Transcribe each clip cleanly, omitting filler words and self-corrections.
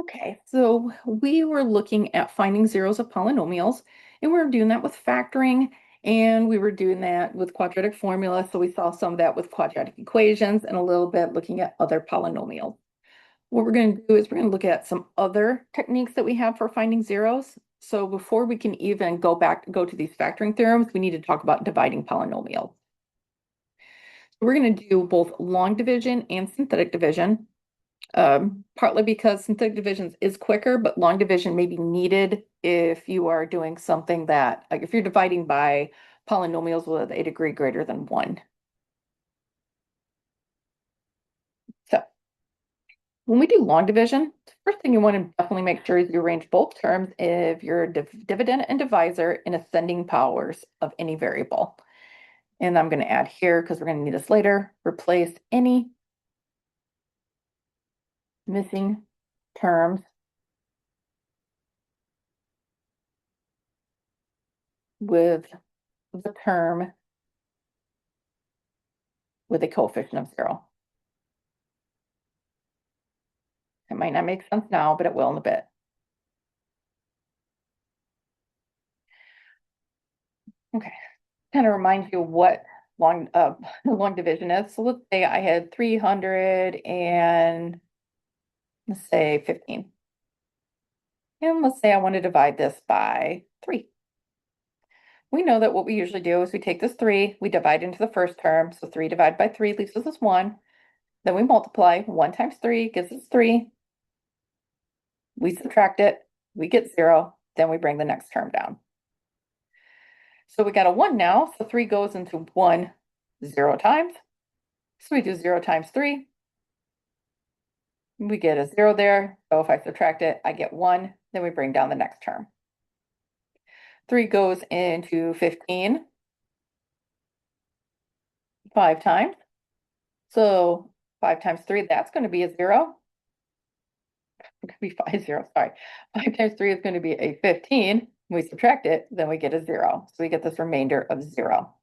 Okay, so we were looking at finding zeros of polynomials, and we were doing that with factoring, and we were doing that with quadratic formula. So we saw some of that with quadratic equations and a little bit looking at other polynomials. What we're going to do is we're going to look at some other techniques that we have for finding zeros. So before we can even go to these factoring theorems, we need to talk about dividing polynomials. We're going to do both long division and synthetic division. Partly because synthetic division is quicker, but long division may be needed if you are doing something that, like if you're dividing by polynomials with a degree greater than 1. So when we do long division, the first thing you want to definitely make sure is you arrange both terms of your dividend and divisor in ascending powers of any variable. And I'm going to add here, because we're going to need this later, replace any missing terms with the term with a coefficient of 0. It might not make sense now, but it will in a bit. Okay, kind of reminds you what long long division is. So let's say I had 300 and let's say 15. And let's say I want to divide this by 3. We know that what we usually do is we take this 3, we divide into the first term. So 3 divided by 3 leaves us as 1. Then we multiply. 1 times 3 gives us 3. We subtract it, we get 0. Then we bring the next term down. So we got a 1 now, so 3 goes into 1 0 times. So we do 0 times 3. We get a 0 there. So if I subtract it, I get 1. Then we bring down the next term. 3 goes into 15 5 times. So 5 times 3, that's going to be a 0. It could be 5 zeros, sorry. 5 times 3 is going to be a 15. We subtract it, then we get a 0. So we get this remainder of 0.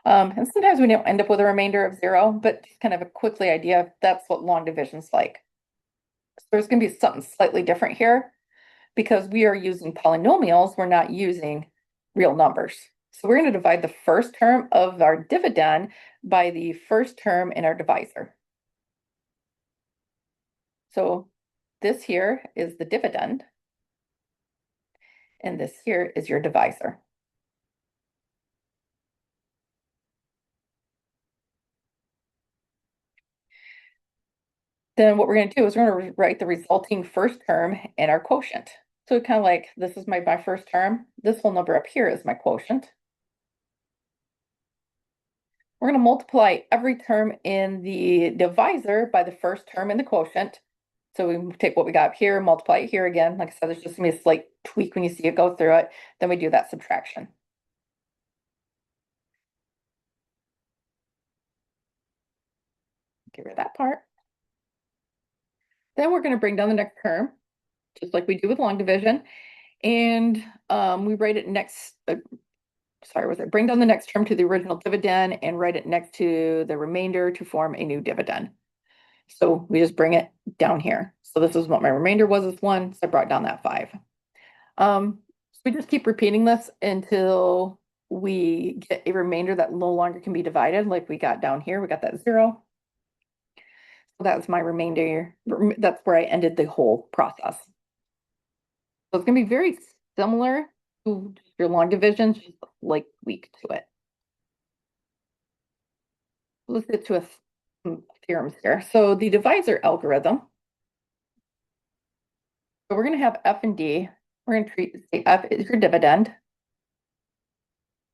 And sometimes we don't end up with a remainder of 0, but just kind of a quickly idea, that's what long division's like. So there's going to be something slightly different here because we are using polynomials, we're not using real numbers. So we're going to divide the first term of our dividend by the first term in our divisor. So this here is the dividend, and this here is your divisor. Then what we're going to do is we're going to write the resulting first term in our quotient. So kind of like this is my first term. This whole number up here is my quotient. We're going to multiply every term in the divisor by the first term in the quotient. So we take what we got here, multiply it here again. Like I said, there's just going to be a slight tweak when you see it go through it. Then we do that subtraction. Get rid of that part. Then we're going to bring down the next term, just like we do with long division. And we write it next, bring down the next term to the original dividend and write it next to the remainder to form a new dividend. So we just bring it down here. So this is what my remainder was, is 1, so I brought down that 5. So we just keep repeating this until we get a remainder that no longer can be divided, like we got down here. We got that 0. So that was my remainder. That's where I ended the whole process. So it's going to be very similar to your long division, just like weak to it. Let's get to some theorems here. So the divisor algorithm. So we're going to have f and d. We're going to say f is your dividend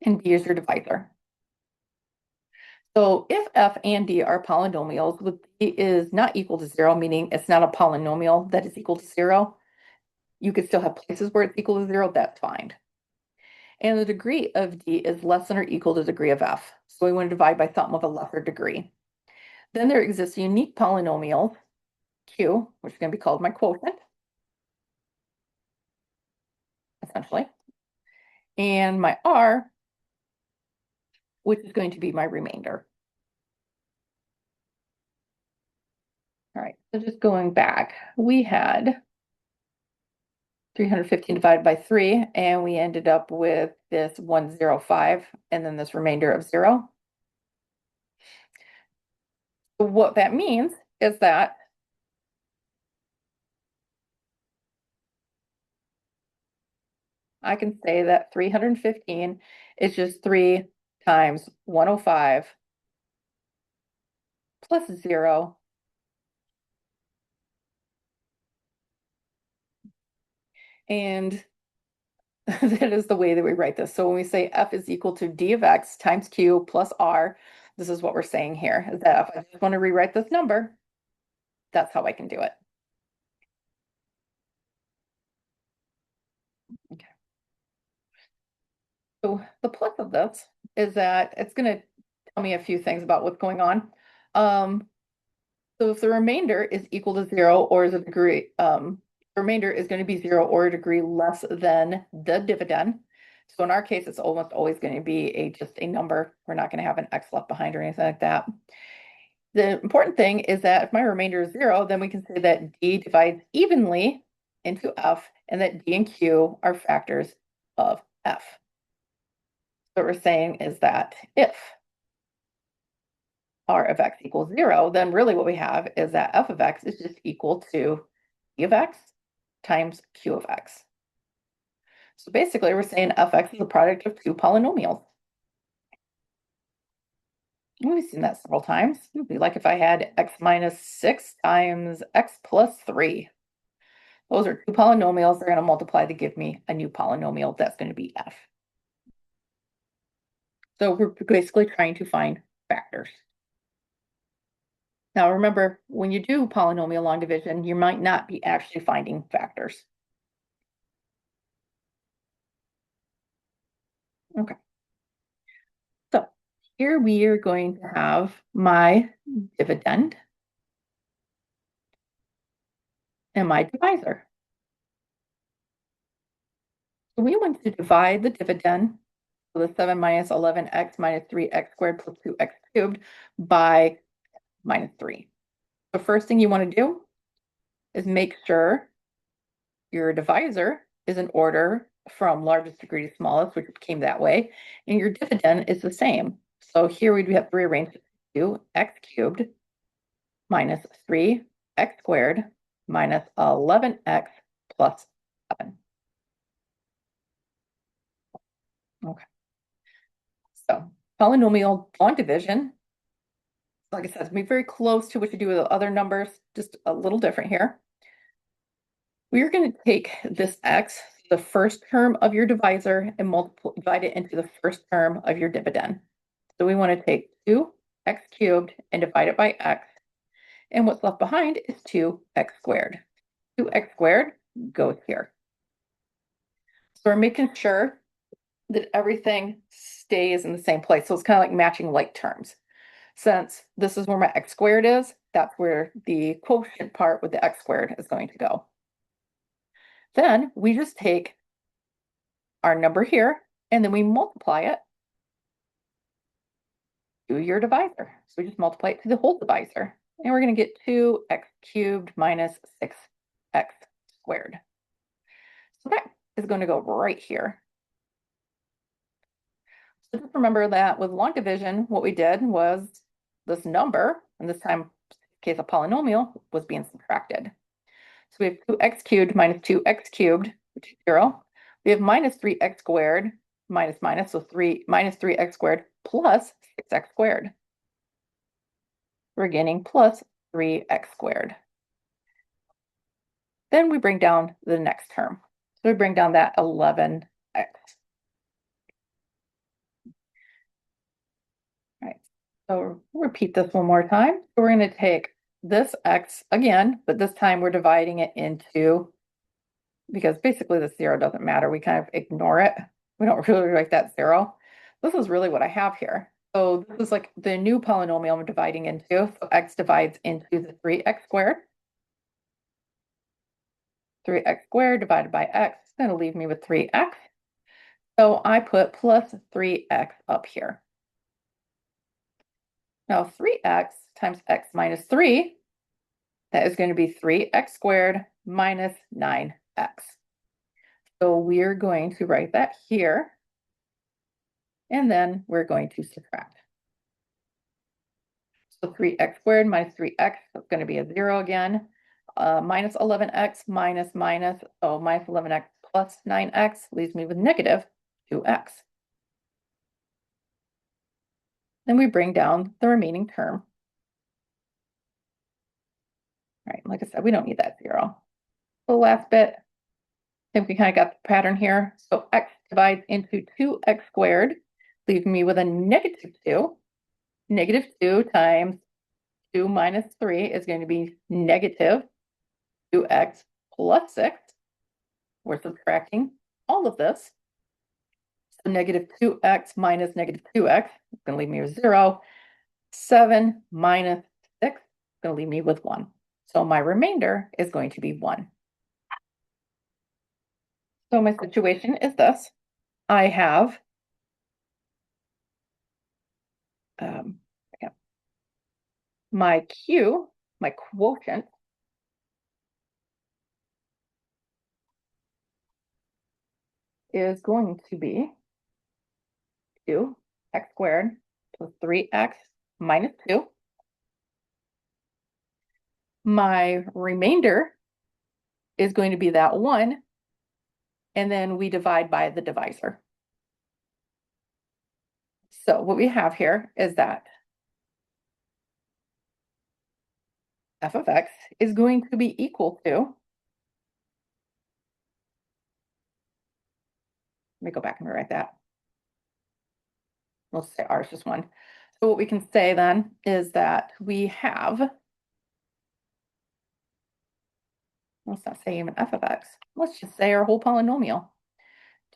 and d is your divisor. So if f and d are polynomials, with d is not equal to 0, meaning it's not a polynomial that is equal to 0, you could still have places where it's equal to 0, that's fine. And the degree of d is less than or equal to the degree of f. So we want to divide by something of a lesser degree. Then there exists a unique polynomial, q, which is going to be called my quotient, essentially, and my r, which is going to be my remainder. All right, so just going back, we had 315 divided by 3, and we ended up with this 105, and then this remainder of 0. So what that means is that I can say that 315 is just 3 times 105 plus 0. And that is the way that we write this. So when we say f is equal to d of x times q plus r, this is what we're saying here, is that if I just want to rewrite this number, that's how I can do it. Okay. So the plus of this is that it's going to tell me a few things about what's going on. So if the remainder is equal to 0 or is a degree, the remainder is going to be 0 or a degree less than the dividend. So in our case, it's almost always going to be just a number. We're not going to have an x left behind or anything like that. The important thing is that if my remainder is 0, then we can say that d divides evenly into f, and that d and q are factors of f. So what we're saying is that if r of x equals 0, then really what we have is that f of x is just equal to d of x times q of x. So basically, we're saying fx is the product of two polynomials. We've seen that several times. It would be like if I had x minus 6 times x plus 3. Those are two polynomials. They're going to multiply to give me a new polynomial. That's going to be f. So we're basically trying to find factors. Now remember, when you do polynomial long division, you might not be actually finding factors. Okay. So here we are going to have my dividend and my divisor. So we want to divide the dividend, so the 7 minus 11x minus 3x squared plus 2x cubed, by minus 3. The first thing you want to do is make sure your divisor is in order from largest degree to smallest, which came that way, and your dividend is the same. So here we have to rearrange it to x cubed minus 3x squared minus 11x plus 7. Okay. So polynomial long division, like I said, it's going to be very close to what you do with the other numbers, just a little different here. We are going to take this x, the first term of your divisor, and divide it into the first term of your dividend. So we want to take 2x cubed and divide it by x. And what's left behind is 2x squared. 2x squared goes here. So we're making sure that everything stays in the same place. So it's kind of like matching like terms. Since this is where my x squared is, that's where the quotient part with the x squared is going to go. Then we just take our number here, and then we multiply it to your divisor. So we just multiply it to the whole divisor. And we're going to get 2x cubed minus 6x squared. So that is going to go right here. So just remember that with long division, what we did was this number, and this time, in case of polynomial, was being subtracted. So we have 2x cubed minus 2x cubed, which is 0. We have minus 3x squared minus minus, so minus 3x squared plus 6x squared. We're getting plus 3x squared. Then we bring down the next term. So we bring down that 11x. All right, so we'll repeat this one more time. So we're going to take this x again, but this time we're dividing it into, because basically the 0 doesn't matter. We kind of ignore it. We don't really write that 0. This is really what I have here. So this is like the new polynomial I'm dividing into. So x divides into the 3x squared. 3x squared divided by x is going to leave me with 3x. So I put plus 3x up here. Now 3x times x minus 3 That is going to be 3x squared minus 9x. So we're going to write that here, and then we're going to subtract. So 3x squared minus 3x is going to be a 0 again. Minus 11x minus 11x plus 9x leaves me with negative 2x. Then we bring down the remaining term. All right, like I said, we don't need that 0. The last bit, I think we kind of got the pattern here. So x divides into 2x squared, leaving me with a negative 2. Negative 2 times 2 minus 3 is going to be negative 2x plus 6. We're subtracting all of this. So negative 2x minus negative 2x is going to leave me with 0. 7 minus 6 is going to leave me with 1. So my remainder is going to be 1. So my situation is this. I have my Q, my quotient, is going to be 2x squared plus 3x minus 2. My remainder is going to be that 1, and then we divide by the divisor. So what we have here is that f of x is going to be equal to, let me go back and rewrite that. We'll say r is just 1. So what we can say then is that we have, let's not say even f of x, let's just say our whole polynomial.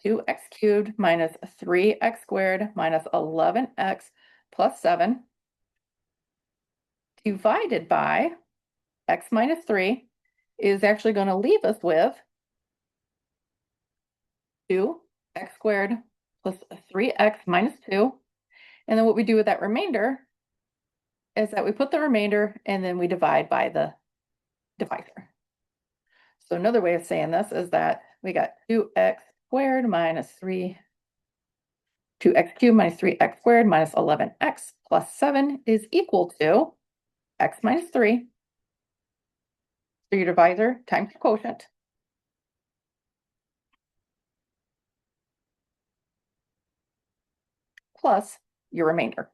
2x cubed minus 3x squared minus 11x plus 7 divided by x minus 3 is actually going to leave us with 2x squared plus 3x minus 2. And then what we do with that remainder is that we put the remainder and then we divide by the divisor. So another way of saying this is that we got 2x squared minus 2x cubed minus 3x squared minus 11x plus 7 is equal to x minus 3. So your divisor times your quotient plus your remainder.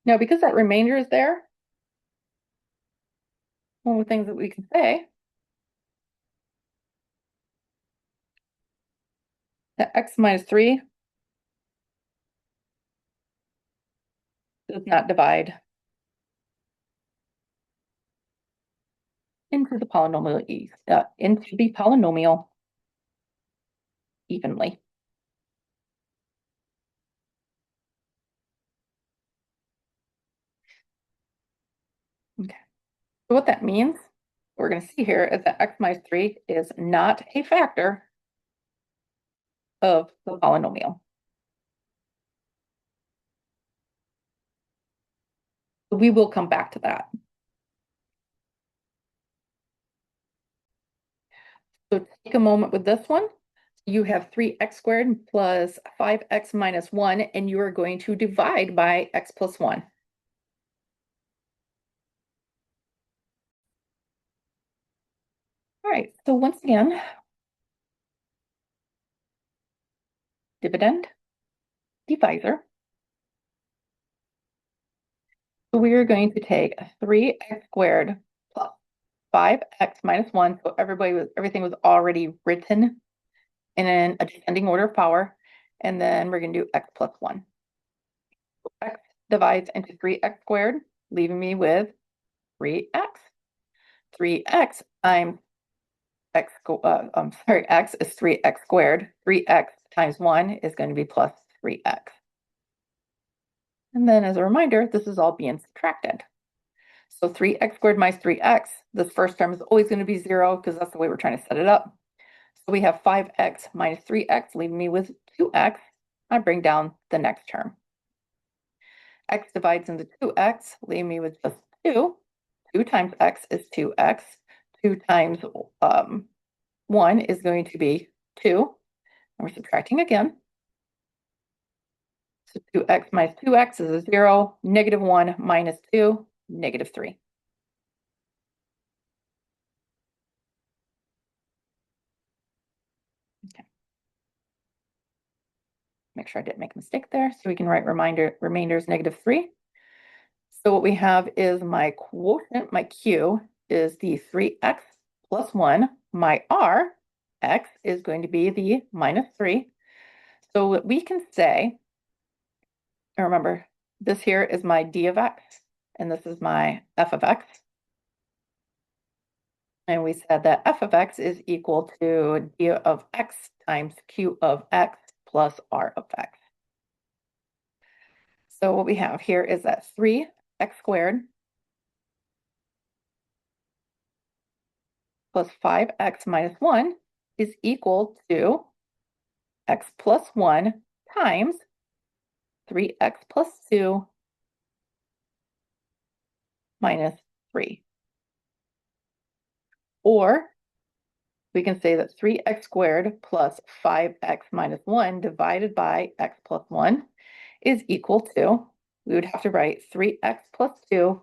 Now, because that remainder is there, one of the things that we can say that x minus 3 does not divide into the polynomial evenly. Okay. So what that means, we're going to see here, is that x minus 3 is not a factor of the polynomial. We will come back to that. So take a moment with this one. You have 3x squared plus 5x minus 1, and you are going to divide by x plus 1. All right, so once again, dividend, divisor. So we are going to take 3x squared plus 5x minus 1. So everything was already written in a descending order of power. And then we're going to do x plus 1. So x divides into 3x squared, leaving me with 3x. 3x times x is 3x squared. 3x times 1 is going to be plus 3x. And then as a reminder, this is all being subtracted. So 3x squared minus 3x, this first term is always going to be 0 because that's the way we're trying to set it up. So we have 5x minus 3x, leaving me with 2x. I bring down the next term. x divides into 2x, leaving me with just 2. 2 times x is 2x. 2 times 1 is going to be 2. And we're subtracting again. So 2x minus 2x is a 0. Negative 1 minus 2, negative 3. Okay. Make sure I didn't make a mistake there. So we can write remainder is negative 3. So what we have is my quotient, my Q, is the 3x plus 1. My R, x, is going to be the minus 3. So what we can say, and remember, this here is my d of x, and this is my f of x. And we said that f of x is equal to d of x times q of x plus r of x. So what we have here is that 3x squared plus 5x minus 1 is equal to x plus 1 times 3x plus 2 minus 3. Or we can say that 3x squared plus 5x minus 1 divided by x plus 1 is equal to, we would have to write 3x plus 2,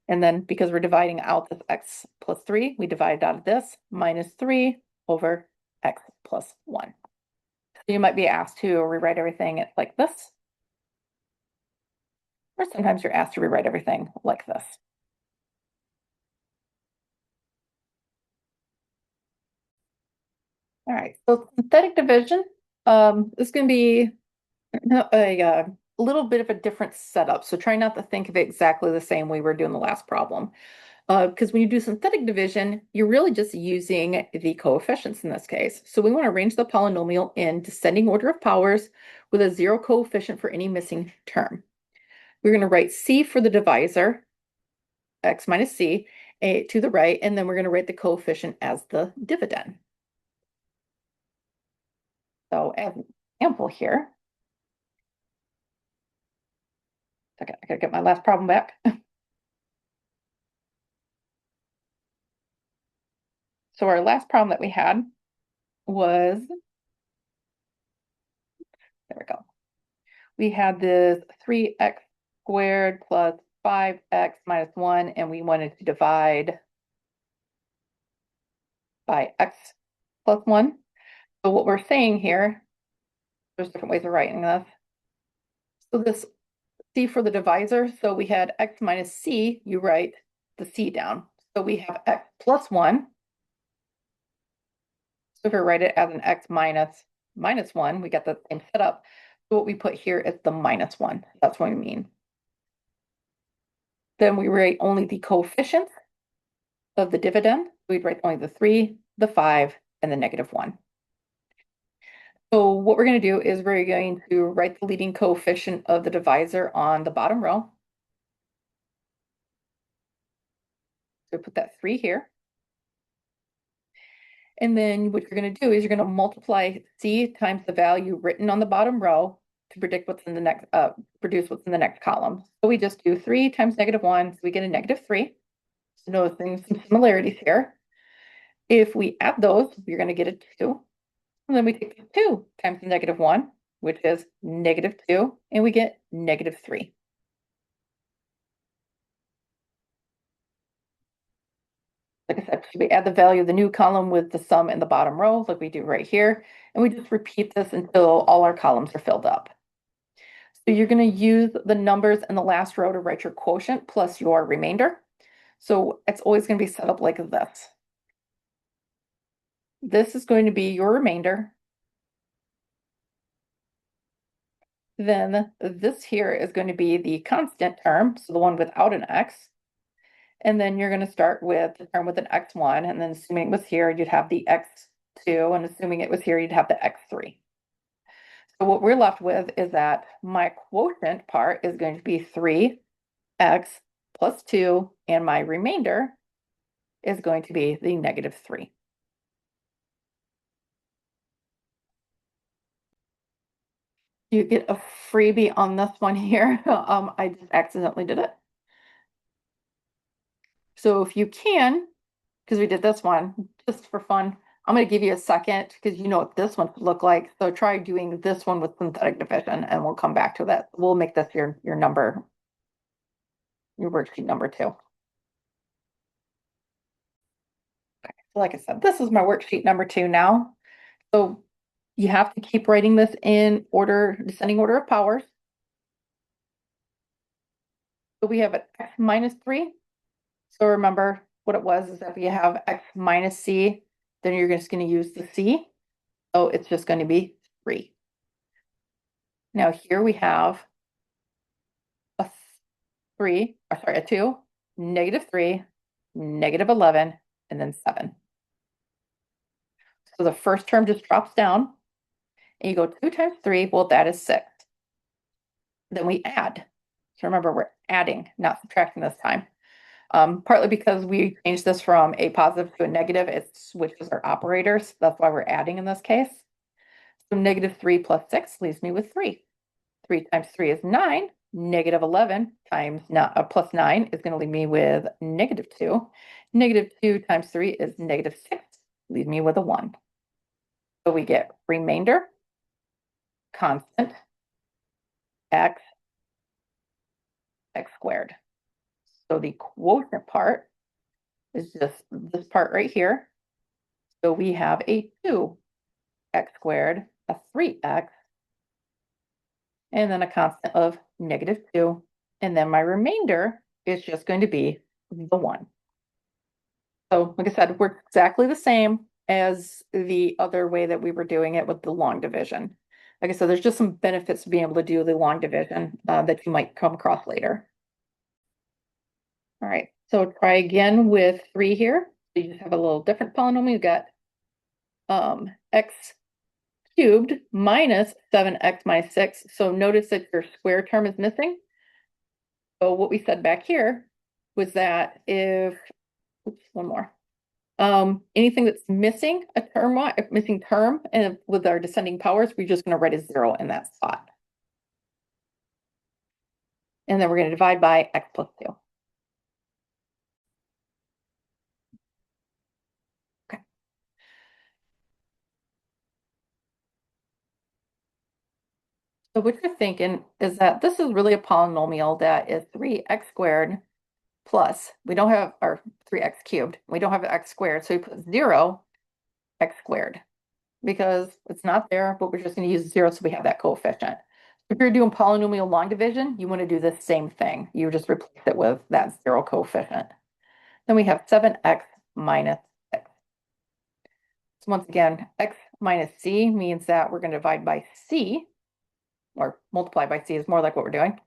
and then because we're dividing out this x plus 3, we divide out of this, minus 3 over x plus 1. So you might be asked to rewrite everything like this, or sometimes you're asked to rewrite everything like this. All right, so synthetic division is going to be a little bit of a different setup. So try not to think of it exactly the same way we're doing the last problem. Because when you do synthetic division, you're really just using the coefficients in this case. So we want to arrange the polynomial in descending order of powers with a 0 coefficient for any missing term. We're going to write c for the divisor, x minus c, to the right, and then we're going to write the coefficient as the dividend. So as an example here, I gotta get my last problem back. So our last problem that we had was, there we go. We had this 3x squared plus 5x minus 1, and we wanted to divide by x plus 1. So what we're saying here, there's different ways of writing this. So this c for the divisor, so we had x minus c, you write the c down. So we have x plus 1. So if we write it as an x minus 1, we get the same setup. So what we put here is the minus 1. That's what we mean. Then we write only the coefficients of the dividend. We'd write only the 3, the 5, and the negative 1. So what we're going to do is we're going to write the leading coefficient of the divisor on the bottom row. So put that 3 here. And then what you're going to do is you're going to multiply c times the value written on the bottom row to predict what's in the next, produce what's in the next column. So we just do 3 times negative 1, so we get a negative 3. So noticing some similarities here. If we add those, you're going to get a 2. And then we take 2 times the negative 1, which is negative 2, and we get negative 3. Like I said, we add the value of the new column with the sum in the bottom row, like we do right here. And we just repeat this until all our columns are filled up. So you're going to use the numbers in the last row to write your quotient plus your remainder. So it's always going to be set up like this. This is going to be your remainder. Then this here is going to be the constant term, so the one without an x. And then you're going to start with the term with an x1, and then assuming it was here, you'd have the x2, and assuming it was here, you'd have the x3. So what we're left with is that my quotient part is going to be 3x plus 2, and my remainder is going to be the negative 3. You get a freebie on this one here. I just accidentally did it. So if you can, because we did this one just for fun, I'm going to give you a second because you know what this one would look like. So try doing this one with synthetic division and we'll come back to that. We'll make this your number, your worksheet number 2. Okay. So like I said, this is my worksheet number 2 now. So you have to keep writing this in order, descending order of powers. So we have an x minus 3. So remember what it was is that if you have x minus c, then you're just going to use the c. So it's just going to be 3. Now here we have a 3, or sorry, a 2, negative 3, negative 11, and then 7. So the first term just drops down, and you go 2 times 3, well, that is 6. Then we add. So remember, we're adding, not subtracting this time. Partly because we changed this from a positive to a negative, it switches our operators. That's why we're adding in this case. So negative 3 plus 6 leaves me with 3. 3 times 3 is 9. Negative 11 times plus 9 is going to leave me with negative 2. Negative 2 times 3 is negative 6. Leave me with a 1. So we get remainder, constant, x squared. So the quotient part is just this part right here. So we have a 2x squared, a 3x, and then a constant of negative 2. And then my remainder is just going to be the 1. So like I said, we're exactly the same as the other way that we were doing it with the long division. Like I said, there's just some benefits to being able to do the long division that you might come across later. All right, so try again with 3 here. So you just have a little different polynomial. You got x cubed minus 7x minus 6. So notice that your square term is missing. So what we said back here was that if, oops, one more. Anything that's missing a term, missing term, and with our descending powers, we're just going to write a 0 in that spot. And then we're going to divide by x plus 2. Okay. So what you're thinking is that this is really a polynomial that is 3x squared plus, we don't have our 3x cubed. We don't have x squared, so we put 0 x squared because it's not there, but we're just going to use 0 so we have that coefficient. If you're doing polynomial long division, you want to do the same thing. You just replace it with that 0 coefficient. Then we have 7x minus 6. So once again, x minus c means that we're going to divide by c, or multiply by c is more like what we're doing.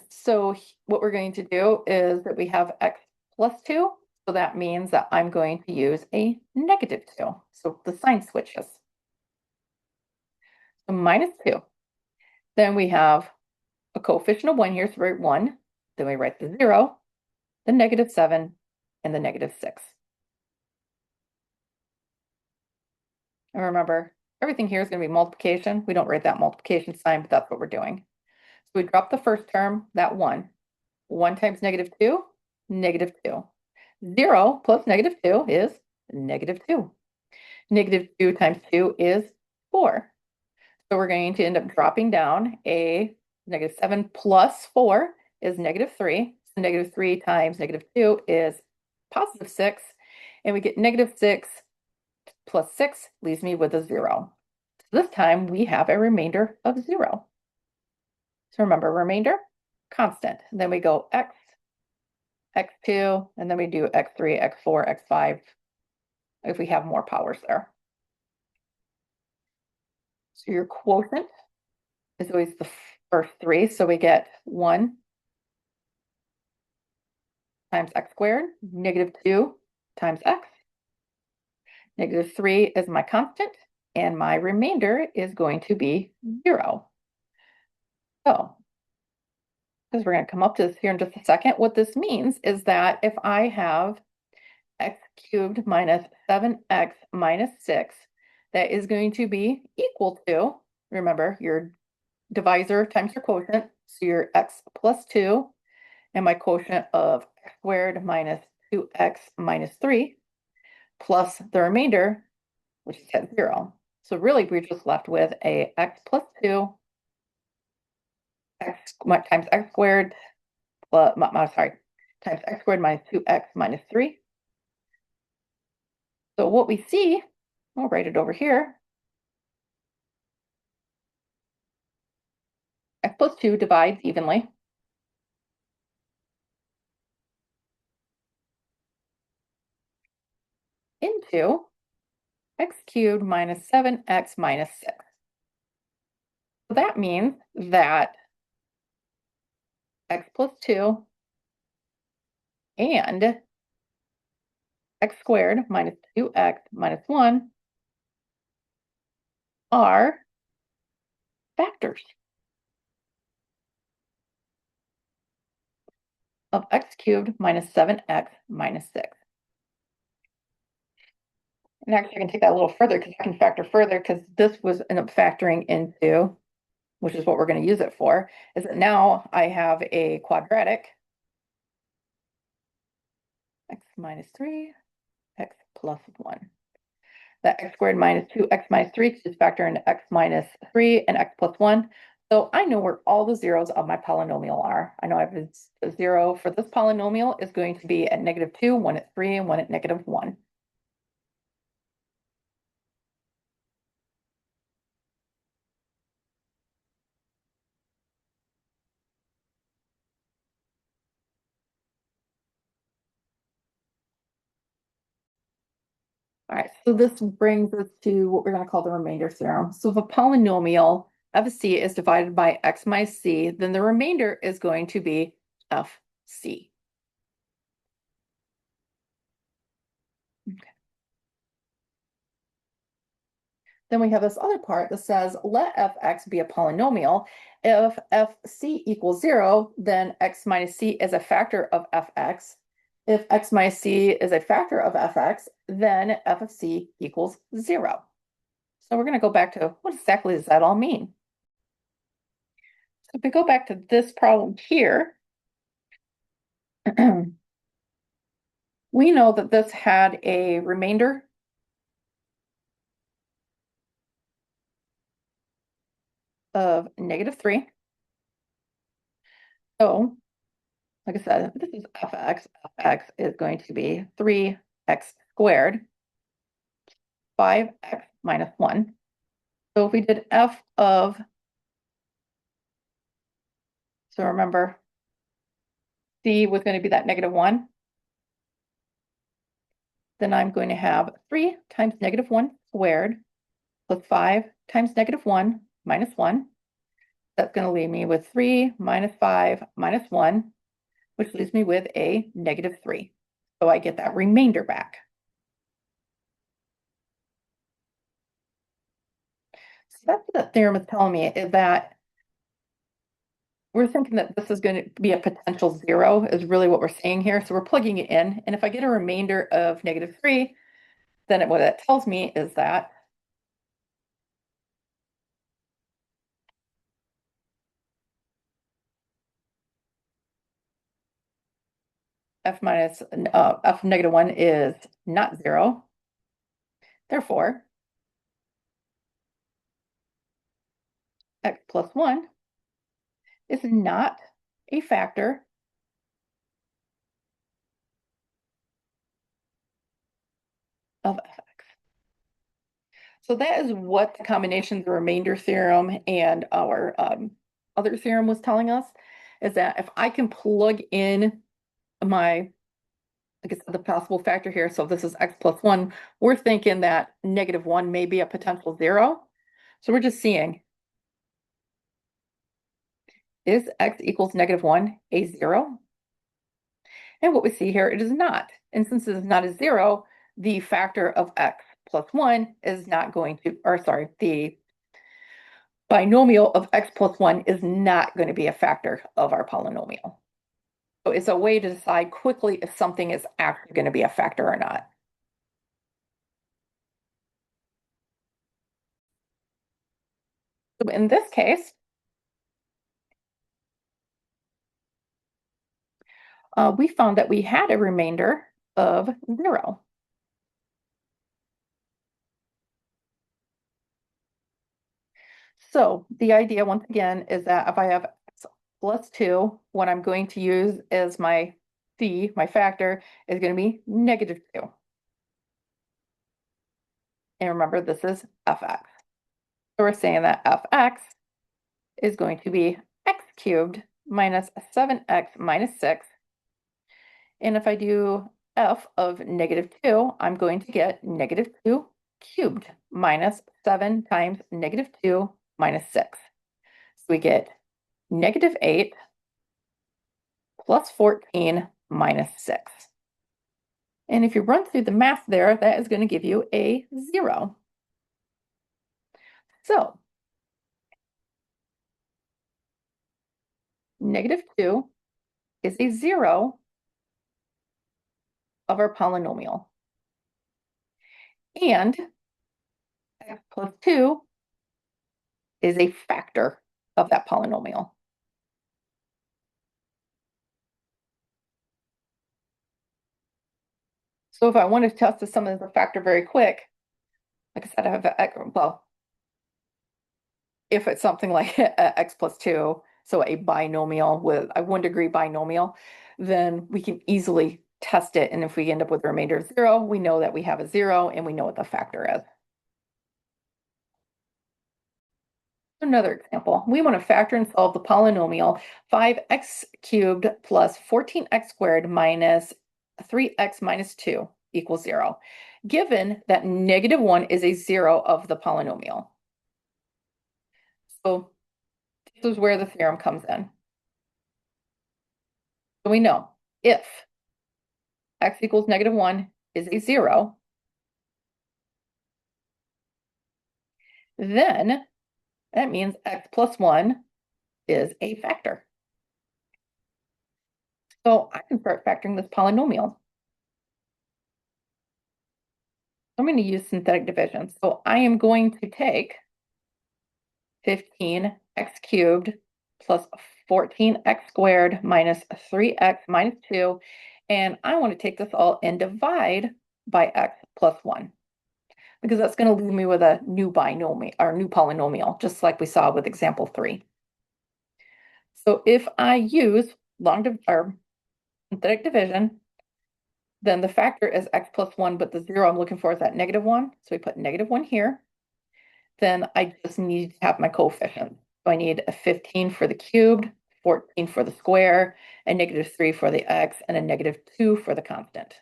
So what we're going to do is that we have x plus 2. So that means that I'm going to use a negative 2. So the sign switches. So minus 2. Then we have a coefficient of 1 here, so we write 1. Then we write the 0, the negative 7, and the negative 6. And remember, everything here is going to be multiplication. We don't write that multiplication sign, but that's what we're doing. So we drop the first term, that 1. 1 times negative 2, negative 2. 0 plus negative 2 is negative 2. Negative 2 times 2 is 4. So we're going to end up dropping down a negative 7 plus 4 is negative 3. So negative 3 times negative 2 is positive 6. And we get negative 6 plus 6 leaves me with a 0. So this time we have a remainder of 0. So remember, remainder, constant. And then we go x, x2, and then we do x3, x4, x5, if we have more powers there. So your quotient is always the first 3. So we get 1 times x squared, negative 2 times x. Negative 3 is my constant, and my remainder is going to be 0. So, because we're going to come up to this here in just a second, what this means is that if I have x cubed minus 7x minus 6, that is going to be equal to, remember, your divisor times your quotient. So your x plus 2 and my quotient of x squared minus 2x minus 3 plus the remainder, which is at 0. So really, we're just left with a x plus 2 x times x squared plus, times x squared minus 2x minus 3. So what we see, I'll write it over here, x plus 2 divides evenly into x cubed minus 7x minus 6. So that means that x plus 2 and x squared minus 2x minus 1 are factors of x cubed minus 7x minus 6. And actually, I can take that a little further because I can factor further because this was end up factoring into, which is what we're going to use it for, is that now I have a quadratic x minus 3, x plus 1. That x squared minus 2x minus 3 just factor into x minus 3 and x plus 1. So I know where all the zeros of my polynomial are. I know I have a 0 for this polynomial is going to be at -2, 1 at 3, and 1 at -1. All right, so this brings us to what we're going to call the remainder theorem. So if a polynomial f of c is divided by x minus c, then the remainder is going to be fc. Okay. Then we have this other part that says let fx be a polynomial. If fc equals 0, then x minus c is a factor of fx. If x minus c is a factor of fx, then f of c equals 0. So we're going to go back to what exactly does that all mean? So if we go back to this problem here, we know that this had a remainder of -3. So, like I said, this is fx. Fx is going to be 3x squared, 5x minus 1. So if we did f of, so remember, c was going to be that -1, then I'm going to have 3 times -1 squared plus 5 times -1 minus 1. That's going to leave me with 3 minus 5 minus 1, which leaves me with a -3. So I get that remainder back. So that's what the theorem is telling me, is that we're thinking that this is going to be a potential 0 is really what we're saying here. So we're plugging it in. And if I get a remainder of -3, then what that tells me is that f minus f -1 is not 0. Therefore, x plus 1 is not a factor of fx. So that is what the combination of the remainder theorem and our other theorem was telling us, is that if I can plug in my, like I said, the possible factor here, so this is x plus 1, we're thinking that -1 may be a potential 0. So we're just seeing, is x equals -1 a 0? And what we see here, it is not. And since it is not a 0, the factor of x plus 1 is not going to, or sorry, the binomial of x plus 1 is not going to be a factor of our polynomial. So it's a way to decide quickly if something is actually going to be a factor or not. So in this case, we found that we had a remainder of 0. So the idea, once again, is that if I have x plus 2, what I'm going to use as my c, my factor, is going to be -2. And remember, this is fx. So we're saying that fx is going to be x cubed minus 7x minus 6. And if I do f of -2, I'm going to get -2 cubed minus 7 times -2 minus 6. So we get -8 plus 14 minus 6. And if you run through the math there, that is going to give you a 0. So -2 is a 0 of our polynomial. And x plus 2 is a factor of that polynomial. So if I want to test the sum as a factor very quick, like I said, I have, well, if it's something like x plus 2, so a binomial with a 1-degree binomial, then we can easily test it. And if we end up with a remainder of 0, we know that we have a 0 and we know what the factor is. Another example, we want to factor and solve the polynomial 5x cubed plus 14x squared minus 3x minus 2 equals 0, given that -1 is a 0 of the polynomial. So this is where the theorem comes in. So we know if x equals -1 is a 0, then that means x plus 1 is a factor. So I can start factoring this polynomial. I'm going to use synthetic division. So I am going to take 15x cubed plus 14x squared minus 3x minus 2. And I want to take this all and divide by x plus 1, because that's going to leave me with a new binomial or new polynomial, just like we saw with example 3. So if I use synthetic division, then the factor is x plus 1, but the 0 I'm looking for is that -1. So we put -1 here. Then I just need to have my coefficients. So I need a 15 for the cubed, 14 for the square, a -3 for the x, and a -2 for the constant.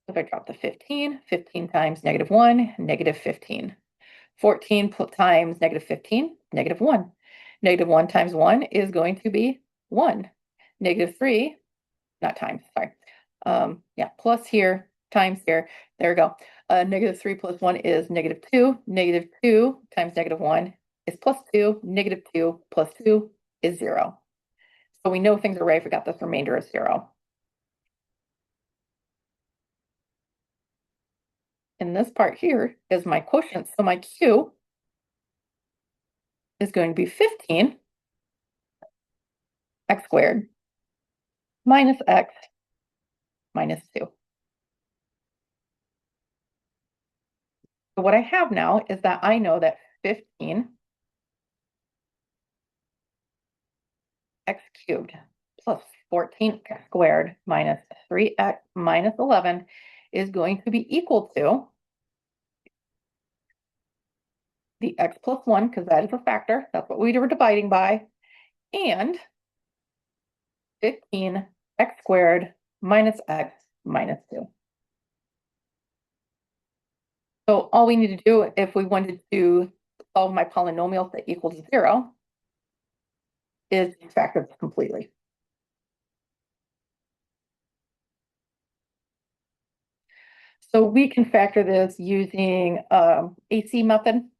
If I drop the 15, 15 times -1, -15. 14 times -15, -1. -1 times 1 is going to be 1. -3, not times, sorry. Yeah, plus here, times here. There we go. -3 plus 1 is -2. -2 times -1 is +2. -2 plus 2 is 0. So we know things are right if we got this remainder as 0. And this part here is my quotient. So my Q is going to be 15 x squared minus x minus 2. So what I have now is that I know that 15 x cubed plus 14x squared minus 3x minus 11 is going to be equal to the x plus 1, because that is a factor. That's what we were dividing by, and 15x squared minus x minus 2. So all we need to do if we wanted to solve my polynomials that equals 0 is factor this completely. So we can factor this using AC method.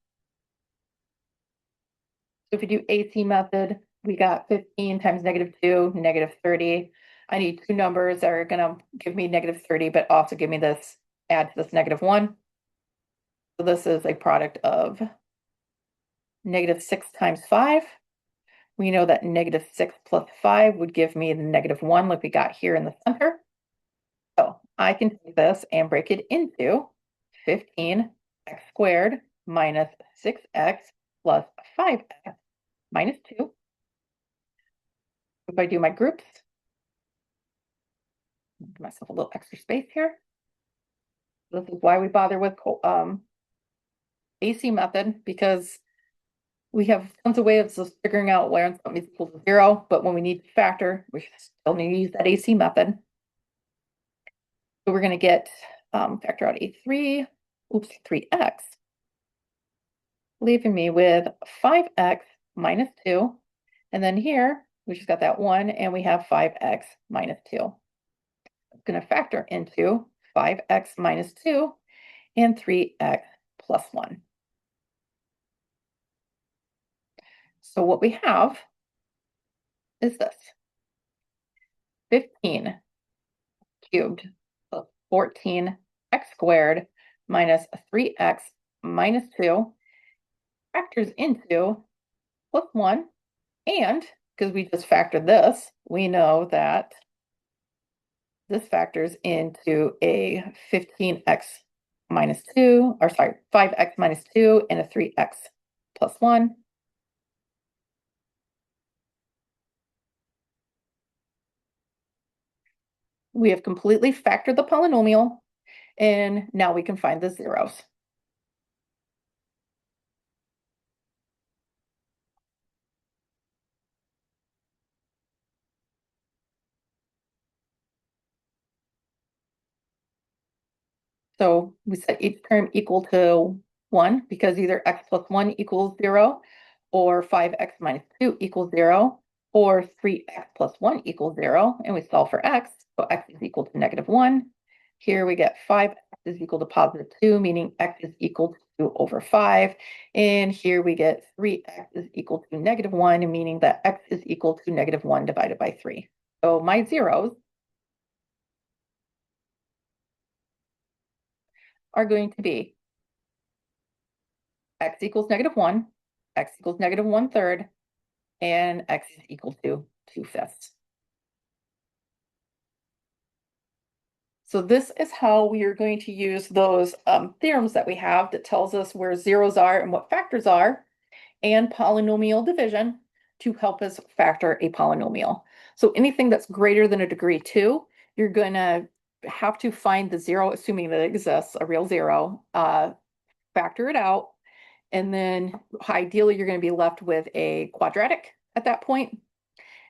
So if you do AC method, we got 15 times -2, -30. I need two numbers that are going to give me -30, but also give me this, add to this -1. So this is a product of -6 times 5 We know that -6 plus 5 would give me the -1 like we got here in the center. So I can take this and break it into 15x squared minus 6x plus 5x minus 2. If I do my groups, give myself a little extra space here. This is why we bother with AC method, because we have tons of ways of figuring out where something is equal to 0, but when we need to factor, we still need to use that AC method. So we're going to get factor out a3, 3x, leaving me with 5x minus 2. And then here, we just got that 1, and we have 5x minus 2. I'm going to factor into 5x minus 2 and 3x plus 1. So what we have is this. 15 cubed plus 14x squared minus 3x minus 2 factors into plus 1. And because we just factored this, we know that this factors into a 15x minus 2, or sorry, 5x minus 2 and a 3x plus 1. We have completely factored the polynomial, and now we can find the zeros. So we set each term equal to 1 because either x plus 1 equals 0, or 5x minus 2 equals 0, or 3x plus 1 equals 0, and we solve for x, so x is equal to -1. Here we get 5x is equal to +2, meaning x is equal to 2 over 5, and here we get 3x is equal to -1, meaning that x is equal to -1 divided by 3. So my zeros are going to be x equals -1, x equals -1/3, and x is equal to 2/5. So this is how we are going to use those theorems that we have that tells us where zeros are and what factors are, and polynomial division to help us factor a polynomial. So anything that's greater than a degree 2, you're going to have to find the zero, assuming that it exists, a real zero, factor it out, and then ideally you're going to be left with a quadratic at that point.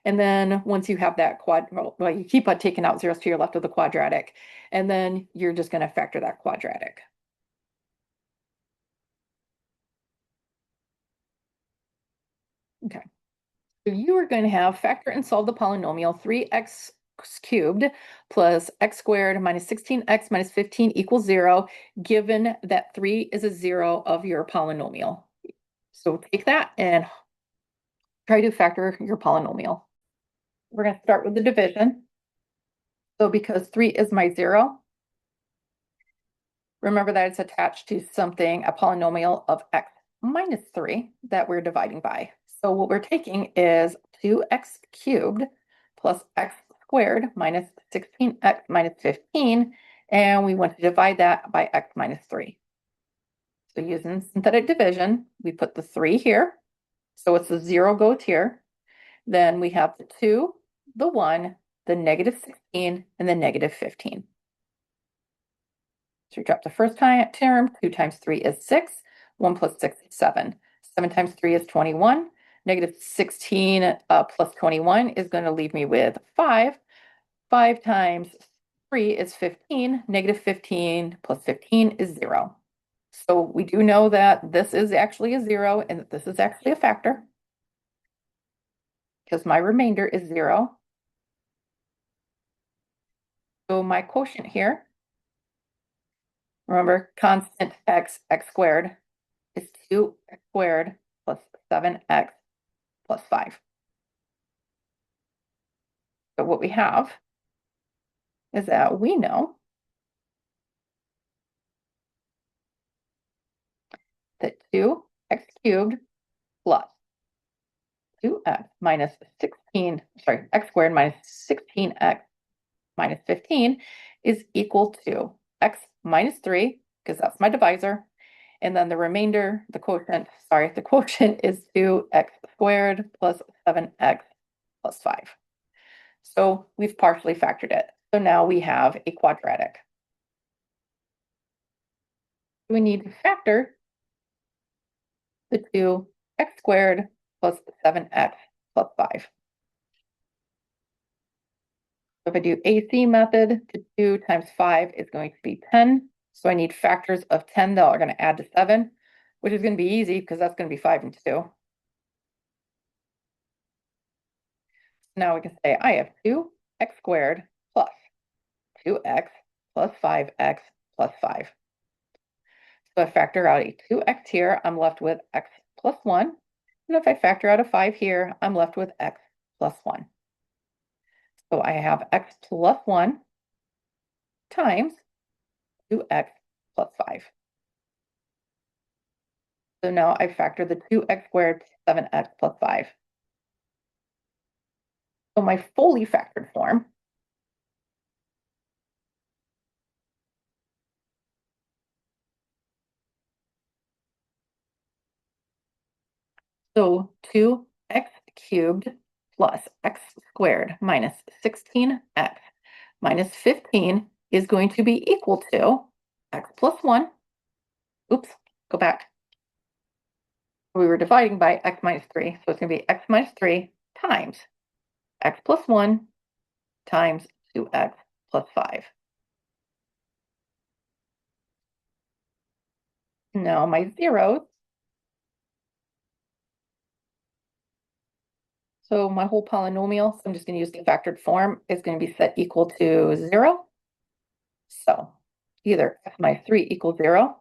And then once you have that well, you keep on taking out zeros to your left of the quadratic, and then you're just going to factor that quadratic. Okay. So you are going to have factor and solve the polynomial 3x cubed plus x squared minus 16x minus 15 equals 0, given that 3 is a 0 of your polynomial. So take that and try to factor your polynomial. We're going to start with the division. So because 3 is my 0, remember that it's attached to something, a polynomial of x minus 3 that we're dividing by. So what we're taking is 2x cubed plus x squared minus 16x minus 15, and we want to divide that by x minus 3. So using synthetic division, we put the 3 here. So it's the 0 goes here. Then we have the 2, the 1, the -16, and the -15. So we drop the first term, 2 times 3 is 6, 1 plus 6 is 7. 7 times 3 is 21. -16 plus 21 is going to leave me with 5. 5 times 3 is 15. -15 plus 15 is 0. So we do know that this is actually a 0 and that this is actually a factor, because my remainder is 0. So my quotient here, remember, constant x squared, is 2x squared plus 7x plus 5. So what we have is that we know that 2x cubed plus 2x minus 16, sorry, x squared minus 16x minus 15 is equal to x minus 3, because that's my divisor. And then the remainder, the quotient is 2x squared plus 7x plus 5. So we've partially factored it. So now we have a quadratic. We need to factor the 2x squared plus 7x plus 5. So if I do AC method, 2 times 5 is going to be 10. So I need factors of 10 that are going to add to 7, which is going to be easy because that's going to be 5 and 2. Now we can say I have 2x squared plus 2x plus 5x plus 5. So I factor out a 2x here, I'm left with x plus 1. And if I factor out a 5 here, I'm left with x plus 1. So I have x plus 1 times 2x plus 5. So now I factor the 2x squared 7x plus 5. So my fully factored form so 2x cubed plus x squared minus 16x minus 15 is going to be equal to x plus 1. Oops, go back. We were dividing by x minus 3, so it's going to be x minus 3 times x plus 1 times 2x plus 5. Now my zeros. So my whole polynomial, so I'm just going to use the factored form, is going to be set equal to 0. So either x minus 3 equals 0,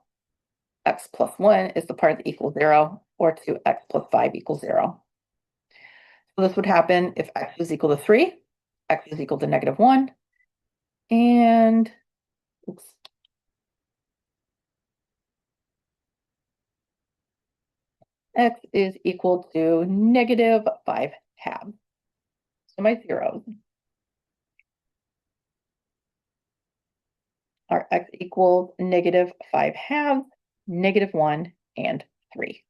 x plus 1 is the part that equals 0, or 2x plus 5 equals 0. So this would happen if x is equal to 3, x is equal to negative 1, and oops, x is equal to negative 5 halves. So my zeros are x equals negative 5 halves, negative 1, and 3.